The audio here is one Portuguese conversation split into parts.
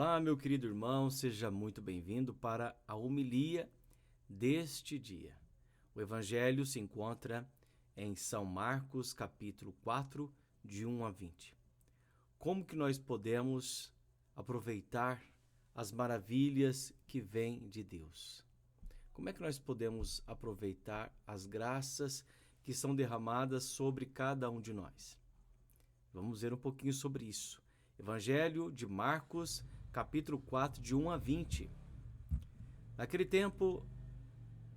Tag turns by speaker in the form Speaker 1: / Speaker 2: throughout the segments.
Speaker 1: Olá, meu querido irmão, seja muito bem-vindo para a homilia deste dia. O Evangelho se encontra em São Marcos, capítulo 4, de 1 a 20. Como que nós podemos aproveitar as maravilhas que vêm de Deus? Como é que nós podemos aproveitar as graças que são derramadas sobre cada um de nós? Vamos ver um pouquinho sobre isso. Evangelho de Marcos, capítulo 4, de 1 a 20. Naquele tempo,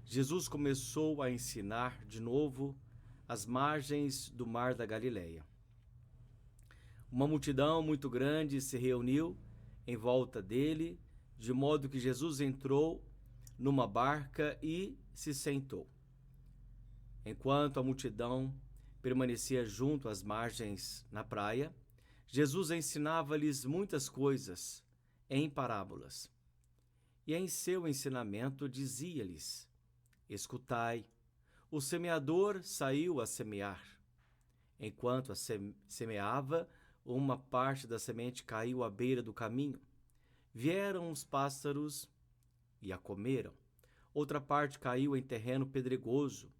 Speaker 1: Jesus começou a ensinar de novo às margens do mar da Galileia. Uma multidão muito grande se reuniu em volta dele, de modo que Jesus entrou numa barca e se sentou. Enquanto a multidão permanecia junto às margens na praia, Jesus ensinava-lhes muitas coisas em parábolas. E em seu ensinamento dizia-lhes: Escutai, o semeador saiu a semear. Enquanto semeava, uma parte da semente caiu à beira do caminho. Vieram os pássaros e a comeram. Outra parte caiu em terreno pedregoso,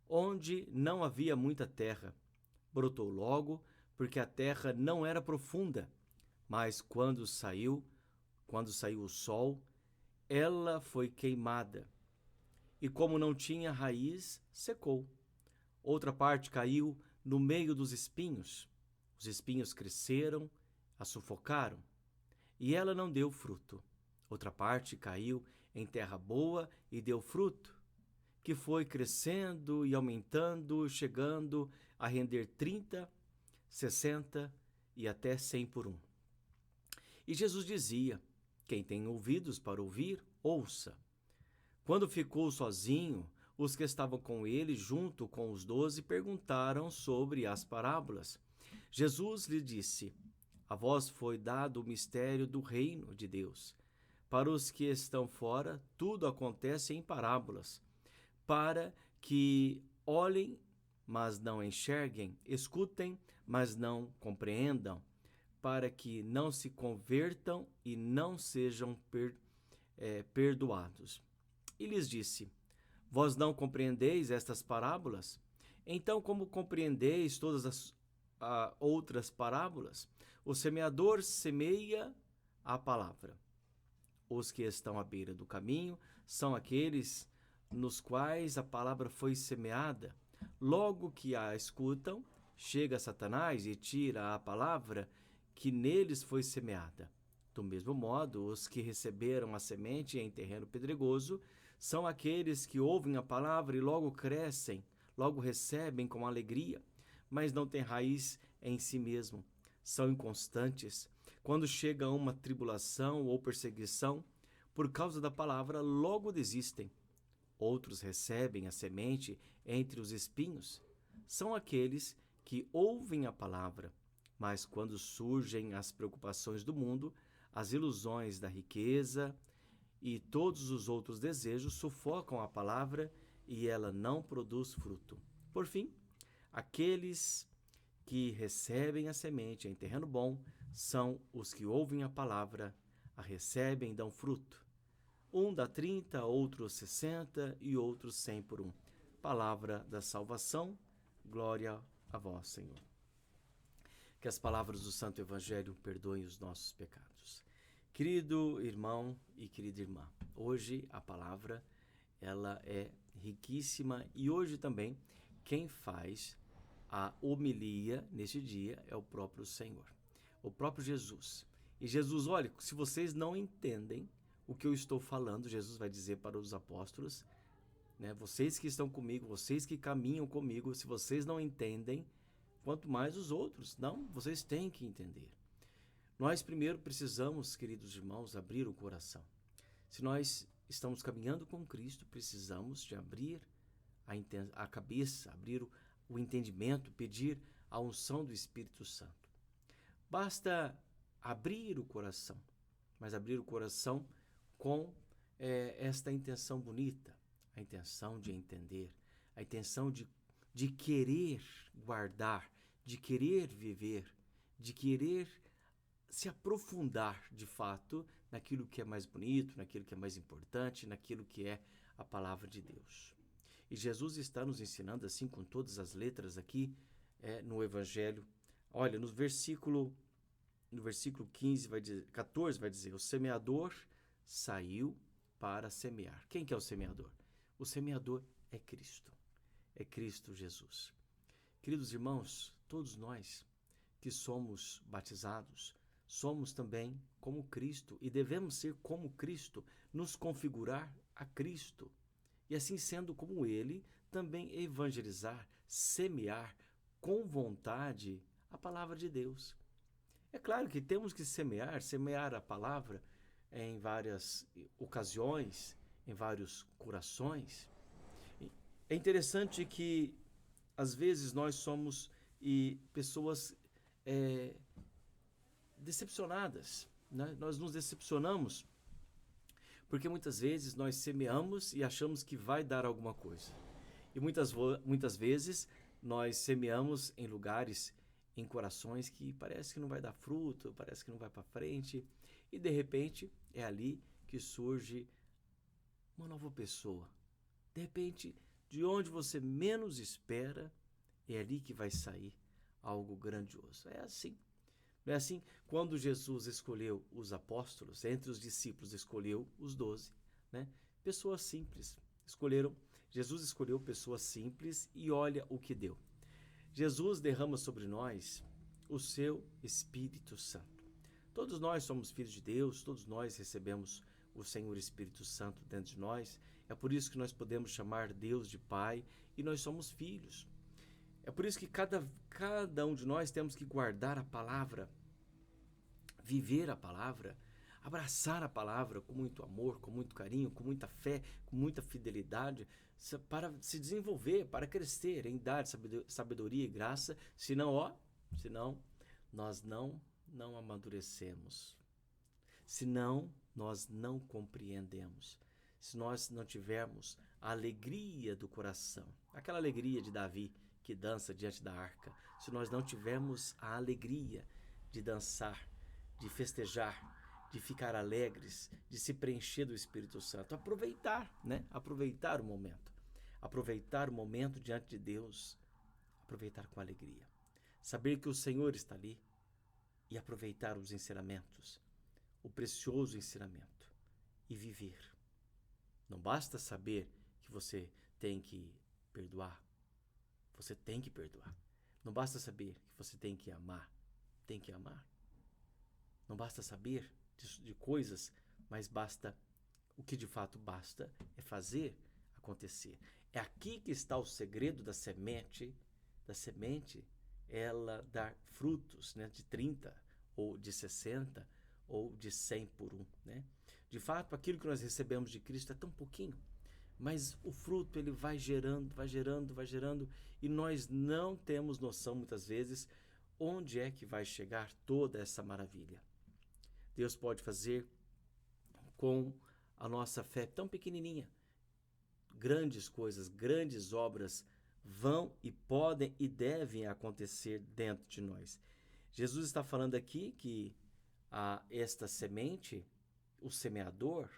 Speaker 1: onde não havia muita terra. Brotou logo, porque a terra não era profunda, mas quando saiu o sol, ela foi queimada. E como não tinha raiz, secou. Outra parte caiu no meio dos espinhos. Os espinhos cresceram, a sufocaram, e ela não deu fruto. Outra parte caiu em terra boa e deu fruto, que foi crescendo e aumentando, chegando a render 30, 60 e até 100 por um. E Jesus dizia: Quem tem ouvidos para ouvir, ouça. Quando ficou sozinho, os que estavam com ele, junto com os 12, perguntaram sobre as parábolas. Jesus lhe disse: A vós foi dado o mistério do reino de Deus. Para os que estão fora, tudo acontece em parábolas, para que olhem, mas não enxerguem, escutem, mas não compreendam, para que não se convertam e não sejam perdoados. E lhes disse: Vós não compreendeis estas parábolas? Então, como compreendeis todas as outras parábolas? O semeador semeia a palavra. Os que estão à beira do caminho são aqueles nos quais a palavra foi semeada. Logo que a escutam, chega Satanás e tira a palavra que neles foi semeada. Do mesmo modo, os que receberam a semente em terreno pedregoso são aqueles que ouvem a palavra e logo crescem, logo recebem com alegria, mas não têm raiz em si mesmo. São inconstantes. Quando chega uma tribulação ou perseguição, por causa da palavra, logo desistem. Outros recebem a semente entre os espinhos. São aqueles que ouvem a palavra, mas quando surgem as preocupações do mundo, as ilusões da riqueza e todos os outros desejos sufocam a palavra e ela não produz fruto. Por fim, aqueles que recebem a semente em terreno bom são os que ouvem a palavra, a recebem e dão fruto. Um dá 30, outro 60 e outro 100 por um. Palavra da salvação, glória a vós, Senhor. Que as palavras do Santo Evangelho perdoem os nossos pecados. Querido irmão e querida irmã, hoje a palavra ela é riquíssima e hoje também quem faz a homilia neste dia é o próprio Senhor, o próprio Jesus. E Jesus, olha, se vocês não entendem o que eu estou falando, Jesus vai dizer para os apóstolos, né? Vocês que estão comigo, vocês que caminham comigo, se vocês não entendem, quanto mais os outros. Não, vocês têm que entender. Nós primeiro precisamos, queridos irmãos, abrir o coração. Se nós estamos caminhando com Cristo, precisamos de abrir a cabeça, abrir o entendimento, pedir a unção do Espírito Santo. Basta abrir o coração, mas abrir o coração com esta intenção bonita, a intenção de entender, a intenção de querer guardar, de querer viver, de querer se aprofundar, de fato, naquilo que é mais bonito, naquilo que é mais importante, naquilo que é a palavra de Deus. E Jesus está nos ensinando, assim, com todas as letras aqui, no Evangelho. Olha, no versículo 15, 14 vai dizer, o semeador saiu para semear. Quem que é o semeador? O semeador é Cristo. É Cristo Jesus. Queridos irmãos, todos nós que somos batizados, somos também como Cristo e devemos ser como Cristo, nos configurar a Cristo. E assim sendo como Ele, também evangelizar, semear com vontade a palavra de Deus. É claro que temos que semear a palavra em várias ocasiões, em vários corações. É interessante que às vezes nós somos pessoas decepcionadas, né? Nós nos decepcionamos porque muitas vezes nós semeamos e achamos que vai dar alguma coisa. E muitas vezes nós semeamos em lugares, em corações que parece que não vai dar fruto, parece que não vai para frente. E de repente é ali que surge uma nova pessoa. De repente, de onde você menos espera, é ali que vai sair algo grandioso. É assim. Não é assim? Quando Jesus escolheu os apóstolos, entre os discípulos escolheu os 12, né? Pessoas simples. Jesus escolheu pessoas simples e olha o que deu. Jesus derrama sobre nós o seu Espírito Santo. Todos nós somos filhos de Deus, todos nós recebemos o Senhor Espírito Santo dentro de nós. É por isso que nós podemos chamar Deus de Pai e nós somos filhos. É por isso que cada um de nós temos que guardar a palavra, viver a palavra, abraçar a palavra com muito amor, com muito carinho, com muita fé, com muita fidelidade, para se desenvolver, para crescer, em dar sabedoria e graça, senão nós não amadurecemos, senão nós não compreendemos, se nós não tivermos a alegria do coração, aquela alegria de Davi, que dança diante da arca, se nós não tivermos a alegria de dançar, de festejar, de ficar alegres, de se preencher do Espírito Santo, aproveitar, né? Aproveitar o momento diante de Deus, aproveitar com alegria, saber que o Senhor está ali e aproveitar os ensinamentos, o precioso ensinamento e viver. Não basta saber que você tem que perdoar. Você tem que perdoar. Não basta saber que você tem que amar. Tem que amar. Não basta saber de coisas, mas o que de fato basta é fazer acontecer. É aqui que está o segredo da semente, ela dar frutos, né, de 30, ou de 60, ou de 100 por um, né? De fato, aquilo que nós recebemos de Cristo é tão pouquinho, mas o fruto ele vai gerando, e nós não temos noção muitas vezes onde é que vai chegar toda essa maravilha. Deus pode fazer com a nossa fé tão pequenininha. Grandes coisas, grandes obras vão e podem e devem acontecer dentro de nós. Jesus está falando aqui que esta semente, o semeador,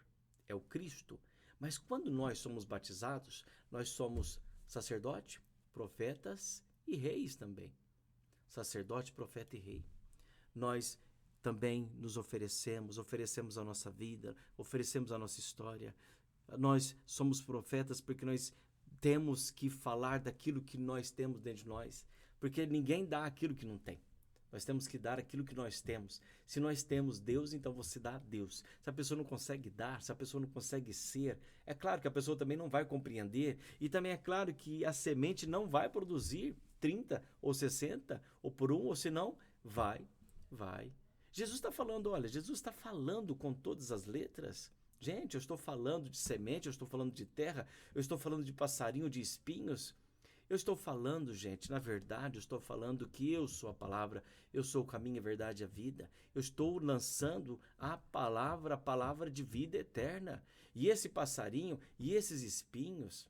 Speaker 1: é o Cristo. Mas quando nós somos batizados, nós somos sacerdote, profetas e reis também. Sacerdote, profeta e rei. Nós também nos oferecemos a nossa vida, oferecemos a nossa história. Nós somos profetas porque nós temos que falar daquilo que nós temos dentro de nós, porque ninguém dá aquilo que não tem. Nós temos que dar aquilo que nós temos. Se nós temos Deus, então você dá a Deus. Se a pessoa não consegue dar, se a pessoa não consegue ser, é claro que a pessoa também não vai compreender, e também é claro que a semente não vai produzir 30 ou 60 ou por um, ou senão vai. Jesus está falando, olha, Jesus está falando com todas as letras. Gente, eu estou falando de semente, eu estou falando de terra, eu estou falando de passarinho, de espinhos. Eu estou falando, gente, na verdade, eu estou falando que eu sou a palavra, eu sou o caminho, a verdade e a vida. Eu estou lançando a palavra de vida eterna. E esse passarinho, e esses espinhos,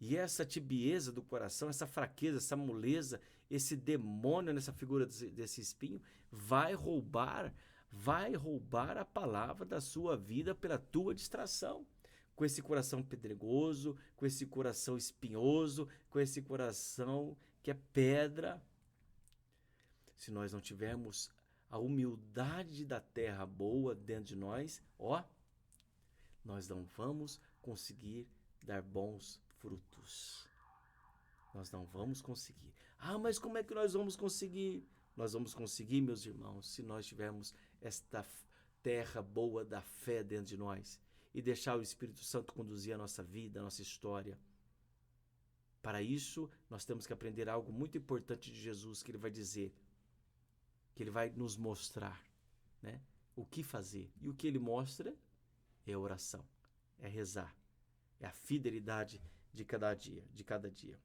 Speaker 1: e essa tibieza do coração, essa fraqueza, essa moleza, esse demônio nessa figura desse espinho vai roubar a palavra da sua vida pela tua distração. Com esse coração pedregoso, com esse coração espinhoso, com esse coração que é pedra. Se nós não tivermos a humildade da terra boa dentro de nós, nós não vamos conseguir dar bons frutos. Nós não vamos conseguir. Mas como é que nós vamos conseguir? Nós vamos conseguir, meus irmãos, se nós tivermos esta terra boa da fé dentro de nós e deixar o Espírito Santo conduzir a nossa vida, a nossa história. Para isso, nós temos que aprender algo muito importante de Jesus, que ele vai dizer, que ele vai nos mostrar, né, o que fazer. E o que ele mostra é a oração, é rezar, é a fidelidade de cada dia.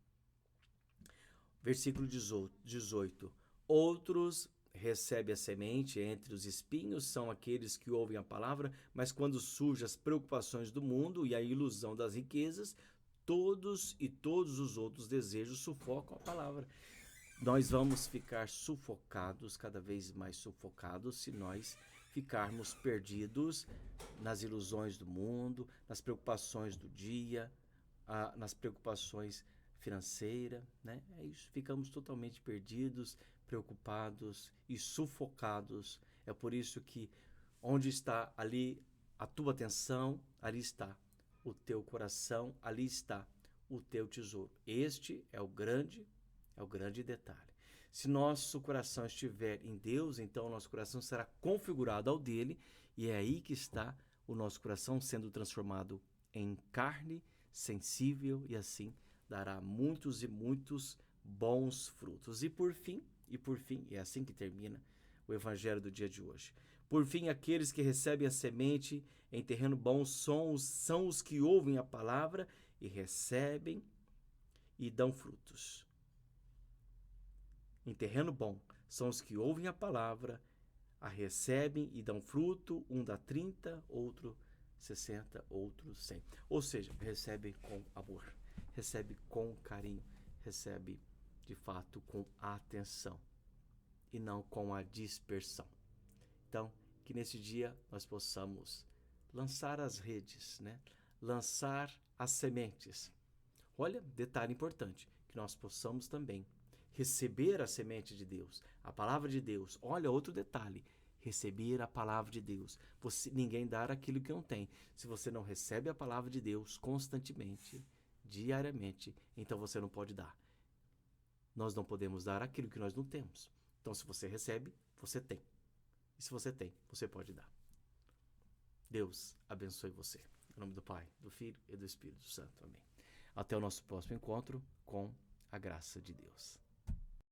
Speaker 1: Versículo 18. Outros recebem a semente entre os espinhos, são aqueles que ouvem a palavra, mas quando surgem as preocupações do mundo e a ilusão das riquezas, todos os outros desejos sufocam a palavra. Nós vamos ficar sufocados, cada vez mais sufocados, se nós ficarmos perdidos nas ilusões do mundo, nas preocupações do dia, nas preocupações financeiras, né? É isso, ficamos totalmente perdidos, preocupados e sufocados. É por isso que onde está ali a tua atenção, ali está o teu coração, ali está o teu tesouro. Este é o grande detalhe. Se nosso coração estiver em Deus, então o nosso coração será configurado ao dele, e é aí que está o nosso coração sendo transformado em carne sensível, e assim dará muitos e muitos bons frutos. E por fim, é assim que termina o evangelho do dia de hoje. Por fim, aqueles que recebem a semente em terreno bom são os que ouvem a palavra e recebem e dão frutos. Em terreno bom são os que ouvem a palavra, a recebem e dão fruto, um dá 30, outro 60, outro 100. Ou seja, recebe com amor, recebe com carinho, recebe de fato com atenção e não com a dispersão. Então, que nesse dia nós possamos lançar as redes, né? Lançar as sementes. Olha, detalhe importante, que nós possamos também receber a semente de Deus, a palavra de Deus. Olha, outro detalhe, receber a palavra de Deus. Ninguém dá aquilo que não tem. Se você não recebe a palavra de Deus constantemente, diariamente, então você não pode dar. Nós não podemos dar aquilo que nós não temos. Então, se você recebe, você tem. E se você tem, você pode dar. Deus abençoe você. Em nome do Pai, do Filho e do Espírito Santo. Amém. Até o nosso próximo encontro com a graça de Deus.